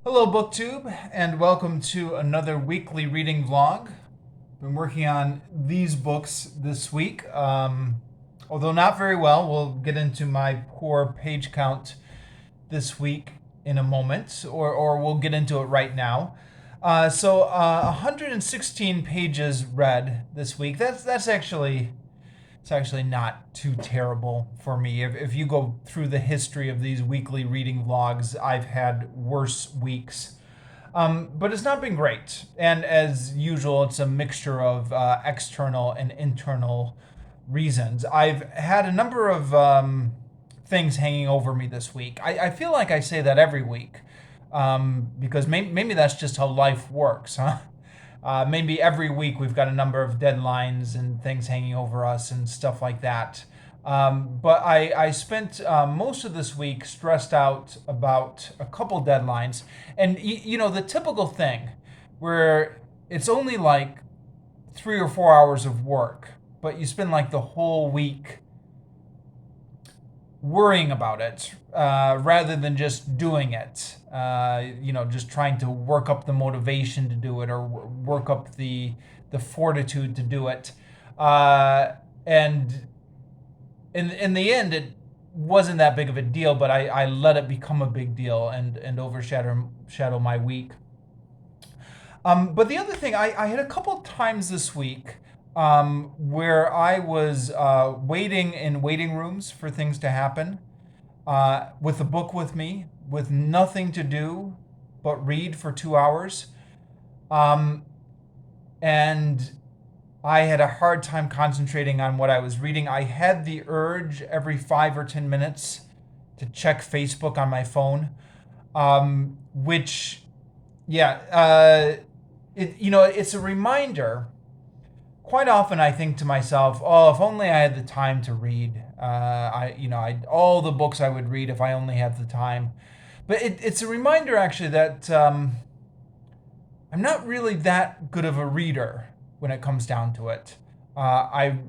Hello, BookTube, and welcome to another weekly reading vlog. Been working on these books this week, although not very well. We'll get into my poor page count this week in a moment, or we'll get into it right now. 116 pages read this week. That's actually it's actually not too terrible for me. If you go through the history of these weekly reading vlogs, I've had worse weeks. But it's not been great. And as usual, it's a mixture of external and internal reasons. I've had a number of things hanging over me this week. I feel like I say that every week because maybe that's just how life works, huh? Maybe every week we've got a number of deadlines and things hanging over us and stuff like that. But I spent most of this week stressed out about a couple deadlines. And, the typical thing where it's only like 3 or 4 hours of work, but you spend like the whole week worrying about it rather than just doing it. Just trying to work up the motivation to do it or work up the fortitude to do it. And in the end, it wasn't that big of a deal, but I let it become a big deal and overshadow my week. But the other thing, I had a couple times this week where I was waiting in waiting rooms for things to happen, with a book with me, with nothing to do but read for 2 hours. And I had a hard time concentrating on what I was reading. I had the urge every 5 or 10 minutes to check Facebook on my phone, which, it's a reminder. Quite often I think to myself, oh, if only I had the time to read. All the books I would read if I only had the time. But it's a reminder, actually, that I'm not really that good of a reader when it comes down to it. I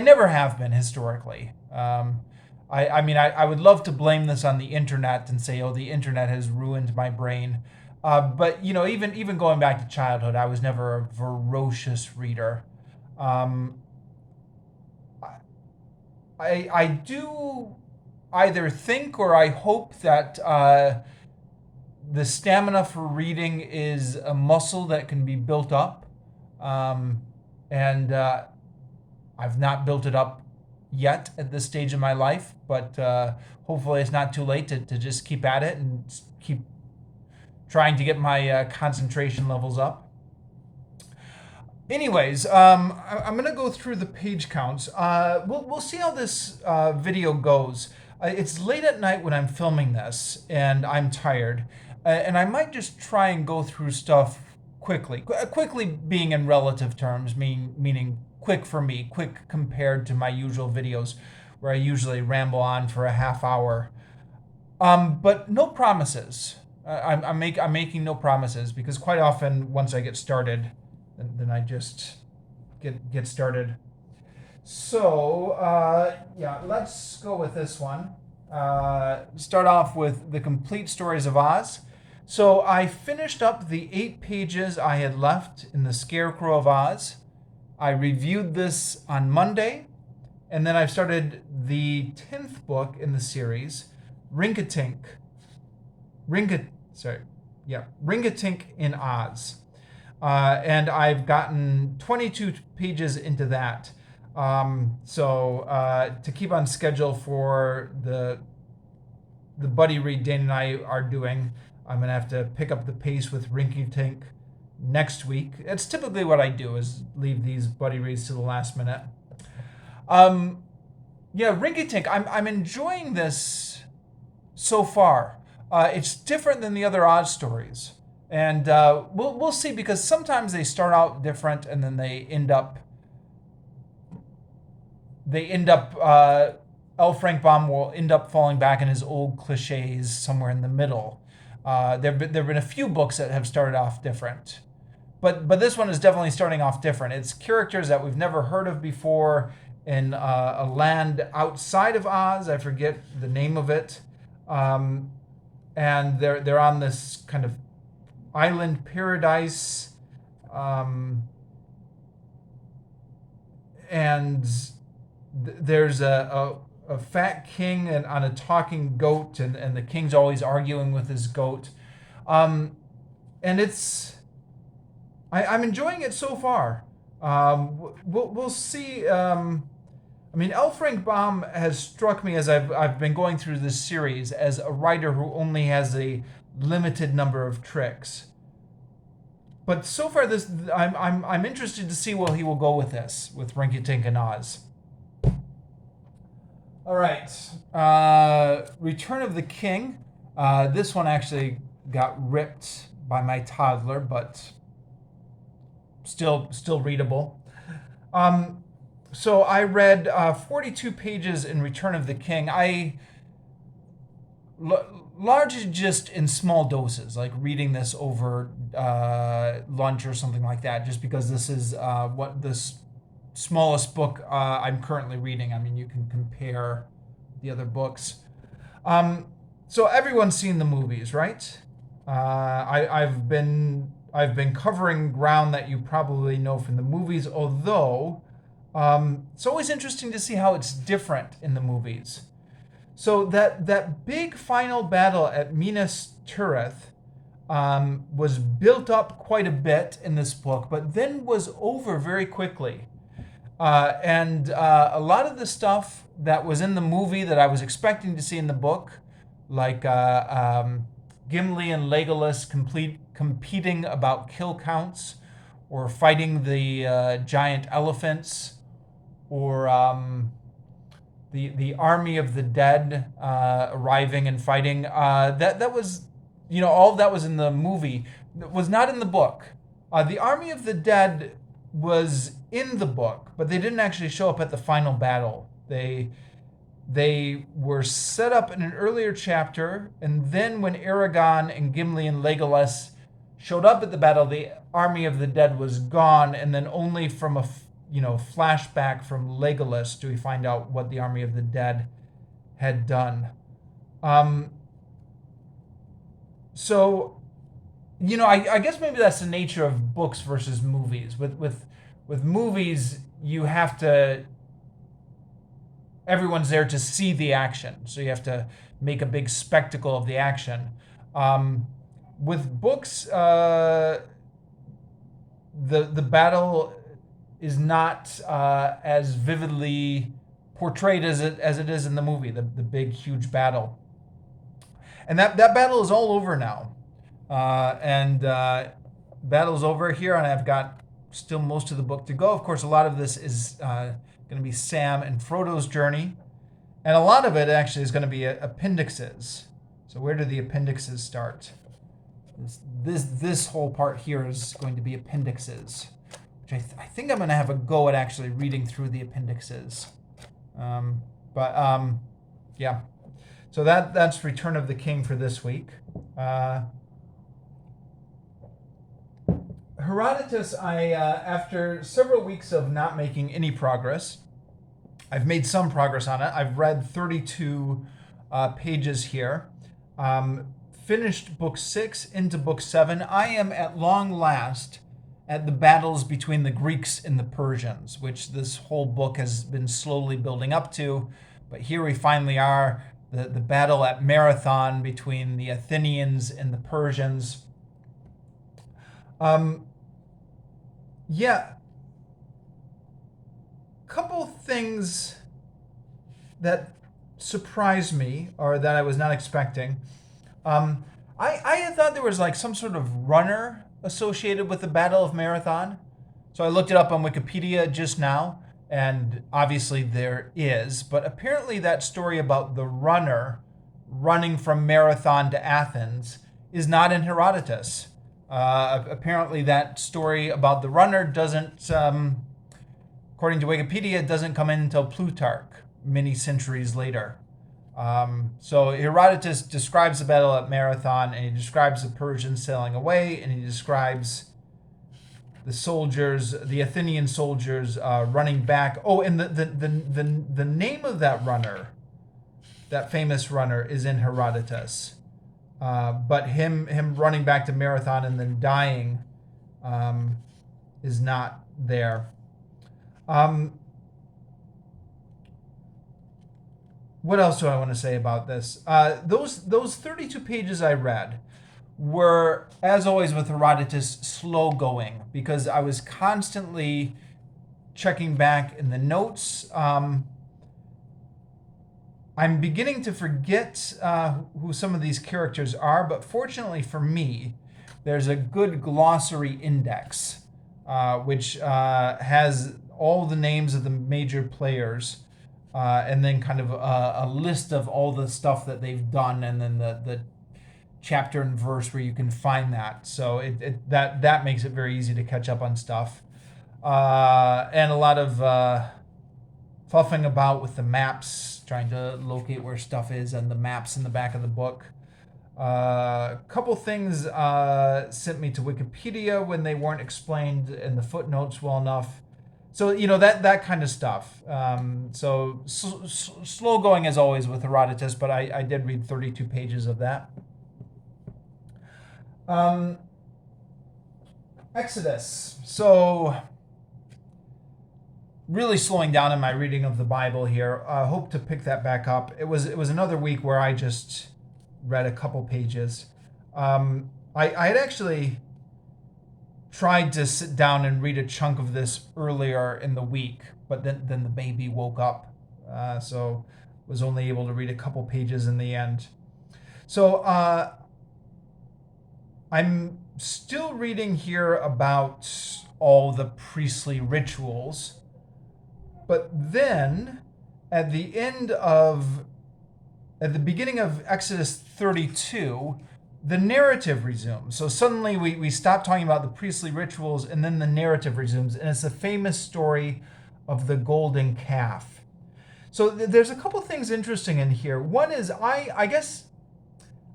never have been historically. I would love to blame this on the internet and say, oh, the internet has ruined my brain. But even going back to childhood, I was never a voracious reader. I do either think or I hope that the stamina for reading is a muscle that can be built up, and I've not built it up yet at this stage of my life. But hopefully, it's not too late to just keep at it and keep trying to get my concentration levels up. Anyways, I'm going to go through the page counts. We'll see how this video goes. It's late at night when I'm filming this, and I'm tired. And I might just try and go through stuff quickly. Quickly being in relative terms, meaning quick for me, quick compared to my usual videos where I usually ramble on for a half hour. But no promises. I'm making no promises because quite often once I get started, then I just get started. So let's go with this one. Start off with the complete Stories of Oz. So I finished up the 8 pages I had left in the Scarecrow of Oz. I reviewed this on Monday, and then I've started the 10th book in the series, Rinkitink in Oz. And I've gotten 22 pages into that. To keep on schedule for the buddy read Dane and I are doing, I'm going to have to pick up the pace with Rinkitink next week. It's typically what I do, is leave these buddy reads to the last minute. Rinkitink, I'm enjoying this so far. It's different than the other Oz stories. And we'll see, because sometimes they start out different and then they end up L. Frank Baum will end up falling back in his old cliches somewhere in the middle. There've been a few books that have started off different, but this one is definitely starting off different. It's characters that we've never heard of before in a land outside of Oz. I forget the name of it. and they're on this kind of island paradise, and there's a fat king and on a talking goat, and the king's always arguing with his goat, and I'm enjoying it so far. We'll see. I mean, L. Frank Baum has struck me as I've been going through this series as a writer who only has a limited number of tricks. But so far, I'm interested to see where he will go with this, with Rinkitink and Oz. All right, Return of the King. This one actually got ripped by my toddler, but still readable. So I read 42 pages in Return of the King. Largely just in small doses, like reading this over lunch or something like that, just because this is what this smallest book I'm currently reading. I mean, you can compare the other books. So everyone's seen the movies, right? I've been covering ground that you probably know from the movies, although it's always interesting to see how it's different in the movies. So that big final battle at Minas Tirith was built up quite a bit in this book, but then was over very quickly. And a lot of the stuff that was in the movie that I was expecting to see in the book, like Gimli and Legolas competing about kill counts, or fighting the giant elephants, or the army of the dead arriving and fighting. That was, all of that was in the movie. It was not in the book. The army of the dead was in the book, but they didn't actually show up at the final battle. They were set up in an earlier chapter, and then when Aragorn and Gimli and Legolas showed up at the battle, the army of the dead was gone, and then only from a flashback from Legolas do we find out what the army of the dead had done. So, I guess maybe that's the nature of books versus movies. With movies, you have to. Everyone's there to see the action, so you have to make a big spectacle of the action. With books, the battle is not as vividly portrayed as it is in the movie, the big, huge battle. And that battle is all over now. Battle's over here, and I've got still most of the book to go. Of course, a lot of this is going to be Sam and Frodo's journey. And a lot of it actually is going to be appendixes. So where do the appendixes start? This whole part here is going to be appendixes, which I think I'm going to have a go at actually reading through the appendixes. Yeah. So that's Return of the King for this week. Herodotus, after several weeks of not making any progress, I've made some progress on it. I've read 32 pages here. Finished book 6 into book 7. I am at long last at the battles between the Greeks and the Persians, which this whole book has been slowly building up to. But here we finally are, the battle at Marathon between the Athenians and the Persians. Couple things that surprised me, or that I was not expecting. I had thought there was like some sort of runner associated with the Battle of Marathon. So I looked it up on Wikipedia just now, and obviously there is. But apparently that story about the runner running from Marathon to Athens is not in Herodotus. Apparently that story about the runner doesn't, according to Wikipedia, doesn't come in until Plutarch, many centuries later. So Herodotus describes the battle at Marathon, and he describes the Persians sailing away, and he describes the soldiers, the Athenian soldiers, running back. Oh, and the name of that runner, that famous runner, is in Herodotus. but him running back to Marathon and then dying is not there. What else do I want to say about this? Those 32 pages I read were, as always with Herodotus, slow going because I was constantly checking back in the notes. I'm beginning to forget who some of these characters are, but fortunately for me, there's a good glossary index, which has all the names of the major players, and then kind of a list of all the stuff that they've done, and then the chapter and verse where you can find that. So that makes it very easy to catch up on stuff, and a lot of fluffing about with the maps, trying to locate where stuff is, and the maps in the back of the book. A couple things sent me to Wikipedia when they weren't explained in the footnotes well enough. So, that kind of stuff. So slow going as always with Herodotus, but I did read 32 pages of that. Exodus. So really slowing down in my reading of the Bible here. I hope to pick that back up. It was another week where I just read a couple pages. I had actually tried to sit down and read a chunk of this earlier in the week, but then the baby woke up, so was only able to read a couple pages in the end. So I'm still reading here about all the priestly rituals, but then at the beginning of Exodus 32, the narrative resumes. So suddenly we stop talking about the priestly rituals, and then the narrative resumes, and it's the famous story of the golden calf. So there's a couple things interesting in here. One is I guess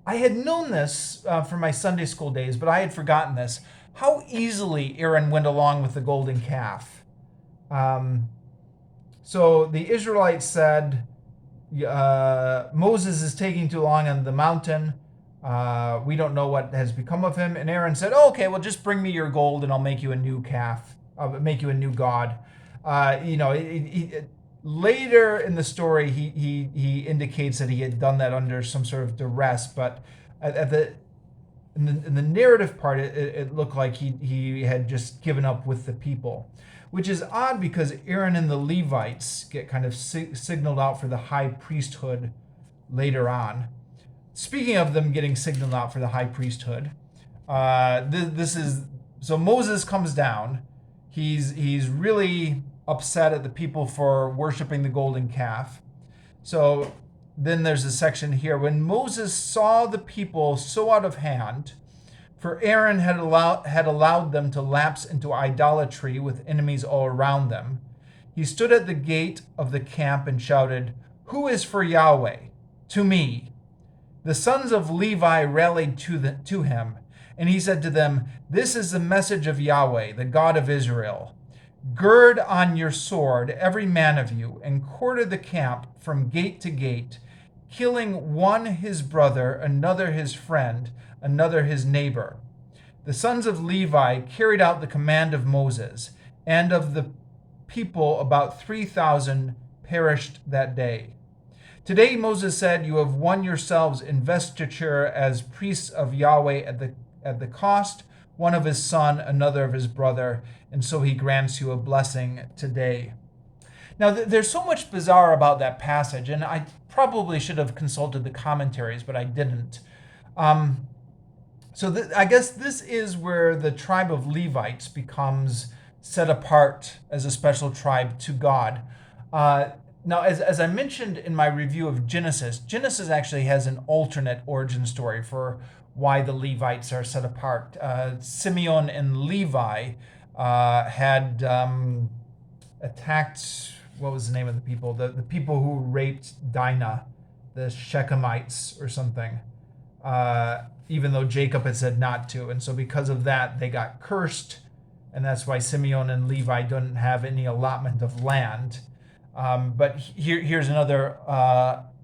I had known this from my Sunday school days, but I had forgotten this, how easily Aaron went along with the golden calf. So the Israelites said, Moses is taking too long on the mountain. We don't know what has become of him. And Aaron said, okay, well, just bring me your gold and I'll make you a new calf. I'll make you a new god. Later in the story, he indicates that he had done that under some sort of duress. But in the narrative part, it looked like he had just given up with the people, which is odd because Aaron and the Levites get kind of signaled out for the high priesthood later on. Speaking of them getting signaled out for the high priesthood, so Moses comes down. He's really upset at the people for worshiping the golden calf. So then there's a section here. When Moses saw the people so out of hand, for Aaron had allowed them to lapse into idolatry with enemies all around them, he stood at the gate of the camp and shouted, "Who is for Yahweh? To me." The sons of Levi rallied to him, and he said to them, "This is the message of Yahweh, the God of Israel. Gird on your sword, every man of you, and quarter the camp from gate to gate, killing one his brother, another his friend, another his neighbor." The sons of Levi carried out the command of Moses, and of the people about 3,000 perished that day. Today Moses said, "You have won yourselves investiture as priests of Yahweh at the cost, one of his son, another of his brother, and so he grants you a blessing today." Now, there's so much bizarre about that passage, and I probably should have consulted the commentaries, but I didn't. I guess this is where the tribe of Levites becomes set apart as a special tribe to God. Now, as I mentioned in my review of Genesis actually has an alternate origin story for why the Levites are set apart. Simeon and Levi had attacked, what was the name of the people? The people who raped Dinah, the Shechemites or something, even though Jacob had said not to. And so because of that, they got cursed, and that's why Simeon and Levi don't have any allotment of land. But here's another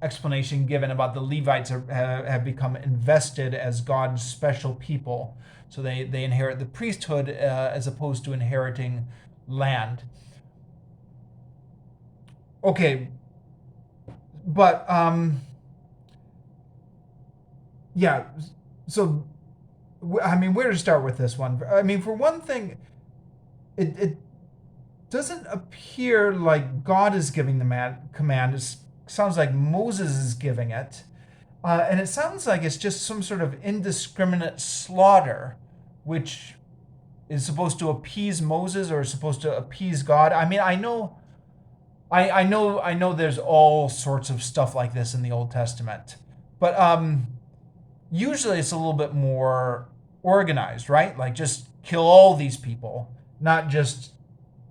explanation given about the Levites have become invested as God's special people. So they inherit the priesthood as opposed to inheriting land. Okay, but yeah, so I mean, where to start with this one? I mean, for one thing, it doesn't appear like God is giving the command. It sounds like Moses is giving it. And it sounds like it's just some sort of indiscriminate slaughter, which is supposed to appease Moses or is supposed to appease God. I mean, I know there's all sorts of stuff like this in the Old Testament. But usually it's a little bit more organized, right? Like just kill all these people, not just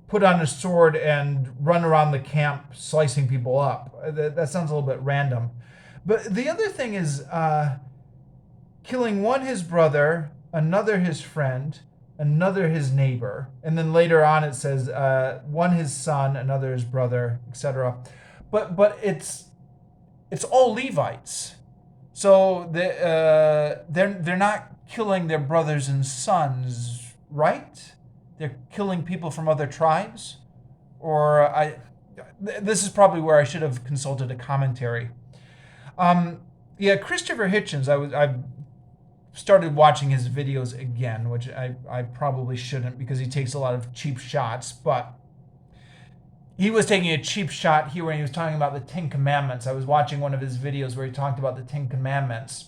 put on a sword and run around the camp slicing people up. That sounds a little bit random. But the other thing is killing one his brother, another his friend, another his neighbor, and then later on it says one his son, another his brother, etc. But it's all Levites, so they're not killing their brothers and sons, right? They're killing people from other tribes, or this is probably where I should have consulted a commentary. Yeah, Christopher Hitchens, I've started watching his videos again, which I probably shouldn't because he takes a lot of cheap shots, but he was taking a cheap shot here when he was talking about the Ten Commandments. I was watching one of his videos where he talked about the Ten Commandments.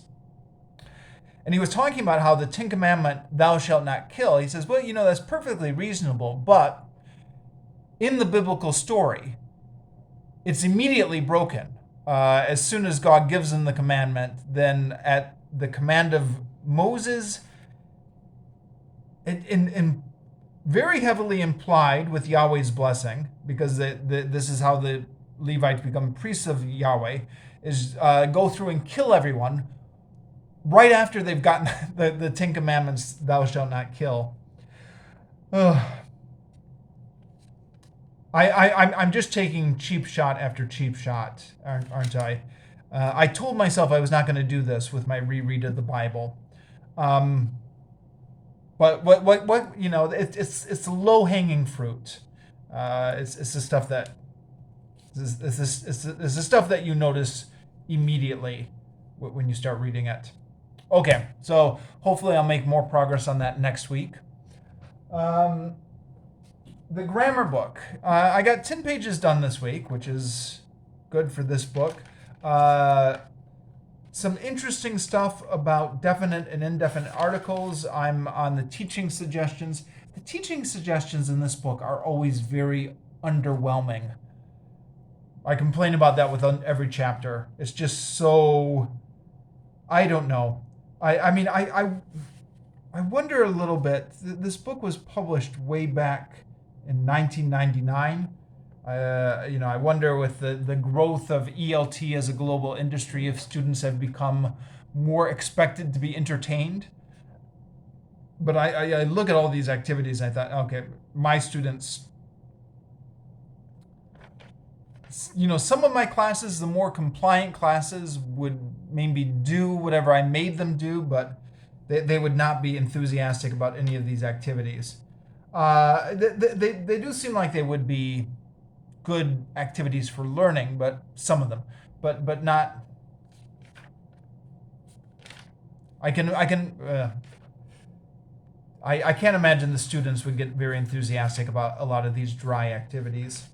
And he was talking about how the Ten Commandment, thou shalt not kill. He says, well, that's perfectly reasonable, but in the biblical story, it's immediately broken. As soon as God gives them the commandment, then at the command of Moses, in very heavily implied with Yahweh's blessing, because this is how the Levites become priests of Yahweh, is go through and kill everyone right after they've gotten the Ten Commandments, thou shalt not kill. I'm just taking cheap shot after cheap shot, aren't I? I told myself I was not going to do this with my reread of the Bible. But what it's the low-hanging fruit. It's the stuff that it's the stuff that you notice immediately when you start reading it. Okay, so hopefully I'll make more progress on that next week. The grammar book. I got 10 pages done this week, which is good for this book. Some interesting stuff about definite and indefinite articles. I'm on the teaching suggestions. The teaching suggestions in this book are always very underwhelming. I complain about that with every chapter. It's just so... I don't know. I wonder a little bit. This book was published way back in 1999. I wonder with the growth of ELT as a global industry, if students have become more expected to be entertained. But I look at all these activities and I thought, okay, my students, some of my classes, the more compliant classes, would maybe do whatever I made them do, but they would not be enthusiastic about any of these activities. They do seem like they would be good activities for learning, but some of them, but not. I can't imagine the students would get very enthusiastic about a lot of these dry activities.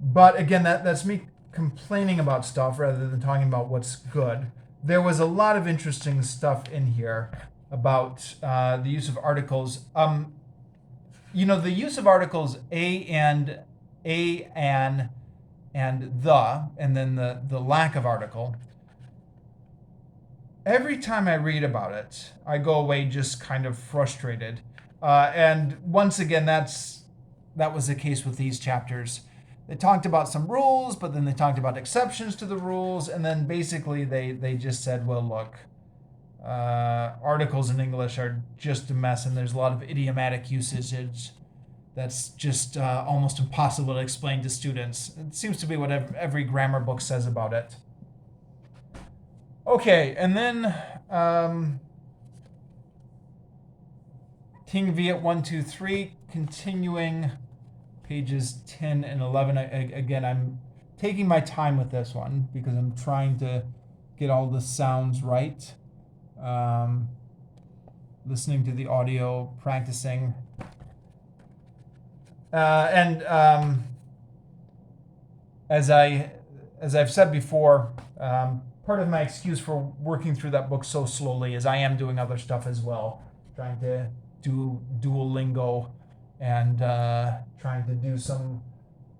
But again, that's me complaining about stuff rather than talking about what's good. There was a lot of interesting stuff in here about the use of articles. The use of articles a, and the, and then the lack of article. Every time I read about it, I go away just kind of frustrated. And once again, that was the case with these chapters. They talked about some rules, but then they talked about exceptions to the rules, and then basically they just said, well, look, articles in English are just a mess, and there's a lot of idiomatic usage that's just almost impossible to explain to students. It seems to be what every grammar book says about it. Okay, and then Tieng Viet 123, continuing pages 10 and 11. Again, I'm taking my time with this one because I'm trying to get all the sounds right. Listening to the audio, practicing. And as I've said before, part of my excuse for working through that book so slowly is I am doing other stuff as well, trying to do Duolingo and trying to do some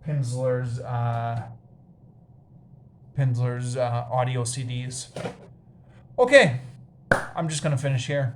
Pimsleur's audio CDs. Okay, I'm just gonna finish here.